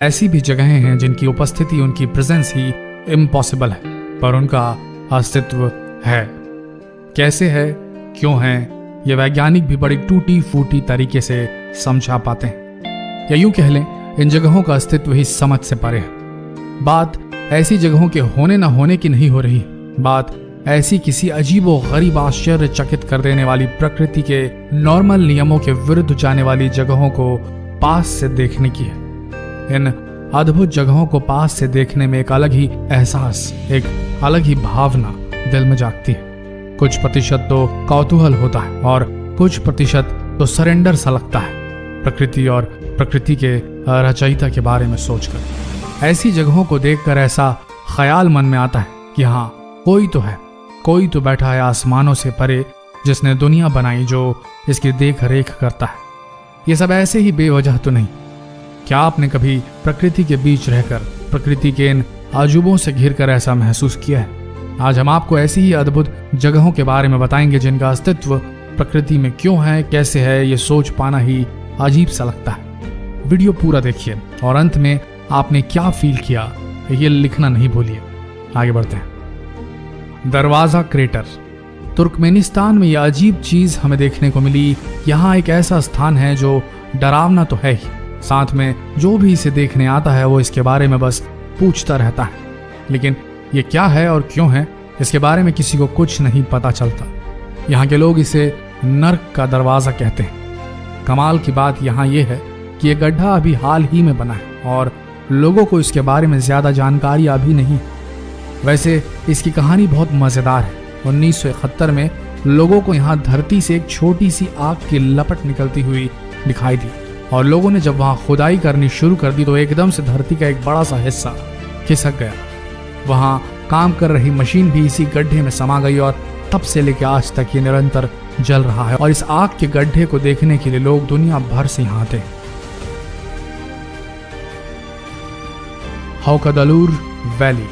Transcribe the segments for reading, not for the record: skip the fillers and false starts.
ऐसी भी जगहें हैं जिनकी उपस्थिति, उनकी प्रेजेंस ही इम्पॉसिबल है, पर उनका अस्तित्व है। कैसे है, क्यों है, ये वैज्ञानिक भी बड़ी टूटी फूटी तरीके से समझा पाते हैं, या यूं कह लें इन जगहों का अस्तित्व ही समझ से परे है। बात ऐसी जगहों के होने ना होने की नहीं हो रही, बात ऐसी किसी अजीबो गरीब आश्चर्यचकित कर देने वाली प्रकृति के नॉर्मल नियमों के विरुद्ध जाने वाली जगहों को पास से देखने की है। इन अद्भुत जगहों को पास से देखने में एक अलग ही एहसास, एक अलग ही भावना दिल में जागती है। कुछ प्रतिशत तो कौतूहल होता है और कुछ प्रतिशत तो सरेंडर सा लगता है प्रकृति और प्रकृति के रचयिता के बारे में सोचकर। ऐसी जगहों को देखकर ऐसा ख्याल मन में आता है कि हाँ, कोई तो है, कोई तो बैठा है आसमानों से परे, जिसने दुनिया बनाई, जो इसकी देख रेख करता है। ये सब ऐसे ही बेवजह तो नहीं। क्या आपने कभी प्रकृति के बीच रहकर प्रकृति के इन अजूबों से घिरकर ऐसा महसूस किया है? आज हम आपको ऐसी ही अद्भुत जगहों के बारे में बताएंगे जिनका अस्तित्व प्रकृति में क्यों है, कैसे है, ये सोच पाना ही अजीब सा लगता है। वीडियो पूरा देखिए और अंत में आपने क्या फील किया ये लिखना नहीं भूलिए। आगे बढ़ते हैं। दरवाजा क्रेटर। तुर्कमेनिस्तान में यह अजीब चीज हमें देखने को मिली। यहाँ एक ऐसा स्थान है जो डरावना तो है ही, साथ में जो भी इसे देखने आता है वो इसके बारे में बस पूछता रहता है, लेकिन ये क्या है और क्यों है इसके बारे में किसी को कुछ नहीं पता चलता। यहाँ के लोग इसे नर्क का दरवाजा कहते हैं। कमाल की बात यहाँ ये है कि ये गड्ढा अभी हाल ही में बना है और लोगों को इसके बारे में ज्यादा जानकारी अभी नहीं। वैसे इसकी कहानी बहुत मजेदार है। 1971 में लोगों को यहाँ धरती से एक छोटी सी आग की लपट निकलती हुई दिखाई दी और लोगों ने जब वहां खुदाई करनी शुरू कर दी तो एकदम से धरती का एक बड़ा सा हिस्सा खिसक गया। वहां काम कर रही मशीन भी इसी गड्ढे में समा गई और तब से लेकर आज तक ये निरंतर जल रहा है और इस आग के गड्ढे को देखने के लिए लोग दुनिया भर से यहाँ आते हैं। हौकदलूर वैली।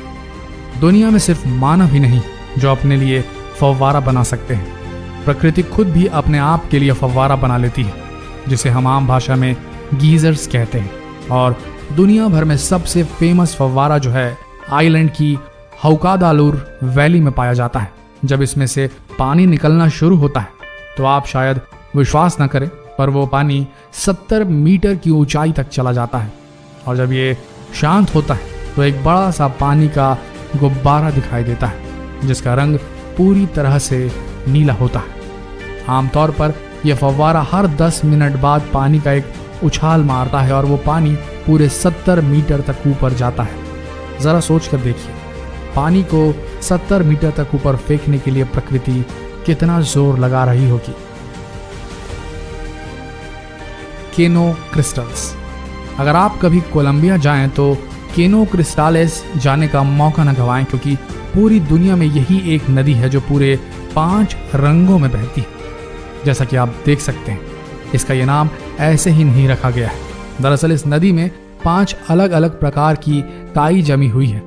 दुनिया में सिर्फ मानव ही नहीं जो अपने लिए फव्वारा बना सकते हैं, प्रकृति खुद भी अपने आप के लिए फव्वारा बना लेती है, जिसे हम आम भाषा में गीजर्स कहते हैं। और दुनिया भर में सबसे फेमस फव्वारा जो है आइलैंड की हौकादालूर वैली में पाया जाता है। जब इसमें से पानी निकलना शुरू होता है तो आप शायद विश्वास न करें, पर वो पानी 70 मीटर की ऊंचाई तक चला जाता है और जब ये शांत होता है तो एक बड़ा सा पानी का गुब्बारा दिखाई देता है जिसका रंग पूरी तरह से नीला होता है। आमतौर पर यह फव्वारा हर 10 मिनट बाद पानी का एक उछाल मारता है और वो पानी पूरे 70 मीटर तक ऊपर जाता है। जरा सोच कर देखिए, पानी को 70 मीटर तक ऊपर फेंकने के लिए प्रकृति कितना जोर लगा रही होगी। केनो क्रिस्टल्स। अगर आप कभी कोलंबिया जाएं तो केनो क्रिस्टालेस जाने का मौका न गंवाएं, क्योंकि पूरी दुनिया में यही एक नदी है जो पूरे 5 रंगों में बहती है। जैसा कि आप देख सकते हैं, इसका ये नाम ऐसे ही नहीं रखा गया है। दरअसल इस नदी में 5 अलग अलग प्रकार की काई जमी हुई है,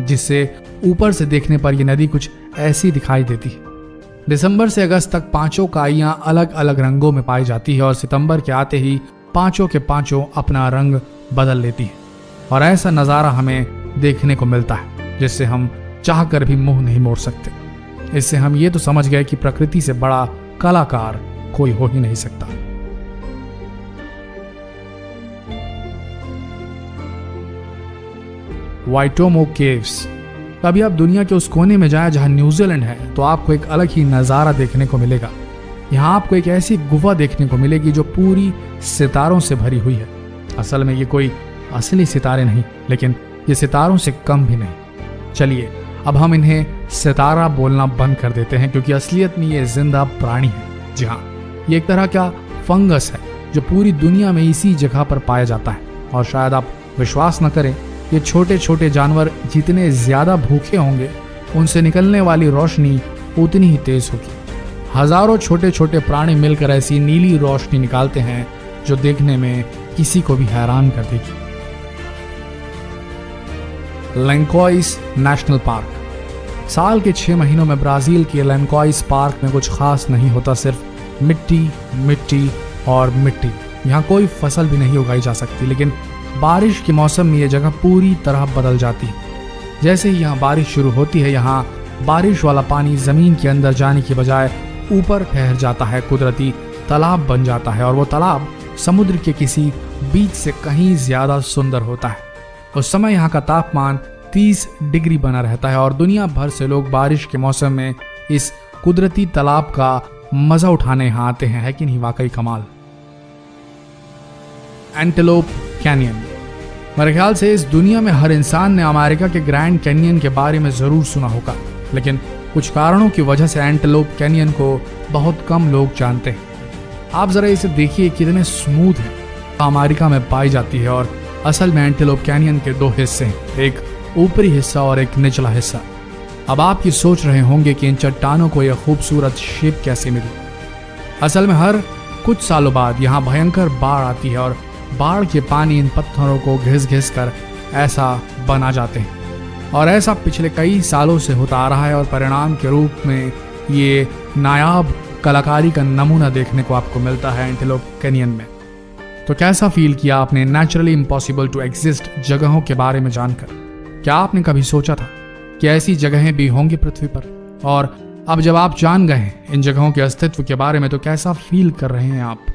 जिससे ऊपर से देखने पर यह नदी कुछ ऐसी दिखाई देती है। दिसंबर से अगस्त तक 5 काइयां अलग अलग रंगों में पाई जाती है और सितंबर के आते ही 5 के 5 अपना रंग बदल लेती है और ऐसा नज़ारा हमें देखने को मिलता है जिससे हम चाहकर भी मुंह नहीं मोड़ सकते। इससे हम ये तो समझ गए कि प्रकृति से बड़ा कलाकार कोई हो ही नहीं सकता। वाइटोमो केव्स। कभी आप दुनिया के उस कोने में जाएं जहां न्यूजीलैंड है तो आपको एक अलग ही नज़ारा देखने को मिलेगा। यहाँ आपको एक ऐसी गुफा देखने को मिलेगी जो पूरी सितारों से भरी हुई है। असल में ये कोई असली सितारे नहीं, लेकिन ये सितारों से कम भी नहीं। चलिए अब हम इन्हें सितारा बोलना बंद कर देते हैं, क्योंकि असलियत में ये जिंदा प्राणी है। जी हाँ, ये एक तरह का फंगस है जो पूरी दुनिया में इसी जगह पर पाया जाता है। और शायद आप विश्वास न करें, ये छोटे छोटे जानवर जितने ज्यादा भूखे होंगे उनसे निकलने वाली रोशनी उतनी ही तेज होगी। हजारों छोटे छोटे प्राणी मिलकर ऐसी नीली रोशनी निकालते हैं जो देखने में किसी को भी हैरान कर देगी। लैंकोइस नेशनल पार्क। साल के 6 महीनों में ब्राजील के लैंकोइस पार्क में कुछ खास नहीं होता, सिर्फ मिट्टी मिट्टी और मिट्टी। यहाँ कोई फसल भी नहीं उगाई जा सकती, लेकिन बारिश के मौसम में ये जगह पूरी तरह बदल जाती है। जैसे ही यहाँ बारिश शुरू होती है, यहाँ बारिश वाला पानी जमीन के अंदर जाने की बजाय ऊपर ठहर जाता है, कुदरती तालाब बन जाता है और वो तालाब समुद्र के किसी बीच से कहीं ज्यादा सुंदर होता है। उस समय यहाँ का तापमान 30 डिग्री बना रहता है और दुनिया भर से लोग बारिश के मौसम में इस कुदरती तालाब का मजा उठाने यहाँ आते हैं। है कि नहीं? वाकई कमाल। Antelope canyon. मेरे ख्याल से इस दुनिया में हर इंसान ने अमेरिका के ग्रैंड कैनियन के बारे में जरूर सुना होगा, लेकिन कुछ कारणों की वजह से एंटेलोप कैनियन को बहुत कम लोग जानते हैं। आप जरा इसे देखिए, कितने स्मूथ है। अमेरिका में पाई जाती है और असल में एंटेलोप कैनियन के दो हिस्से हैं, एक ऊपरी हिस्सा और एक निचला हिस्सा। अब आप ये सोच रहे होंगे कि इन चट्टानों को यह खूबसूरत शेप कैसे मिली। असल में हर कुछ सालों बाद यहाँ भयंकर बाढ़ आती है और बाढ़ के पानी इन पत्थरों को घिस घिस कर ऐसा बना जाते हैं और ऐसा पिछले कई सालों से होता आ रहा है और परिणाम के रूप में ये नायाब कलाकारी का नमूना देखने को आपको मिलता है एंटेलोप कैनियन में। तो कैसा फील किया आपने नेचुरली इम्पॉसिबल टू एग्जिस्ट जगहों के बारे में जानकर? क्या आपने कभी सोचा था कि ऐसी जगहें भी होंगी पृथ्वी पर? और अब जब आप जान गए हैं इन जगहों के अस्तित्व के बारे में, तो कैसा फील कर रहे हैं आप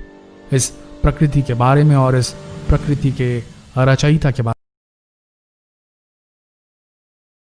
इस प्रकृति के बारे में और इस प्रकृति के रचयिता के बारे में?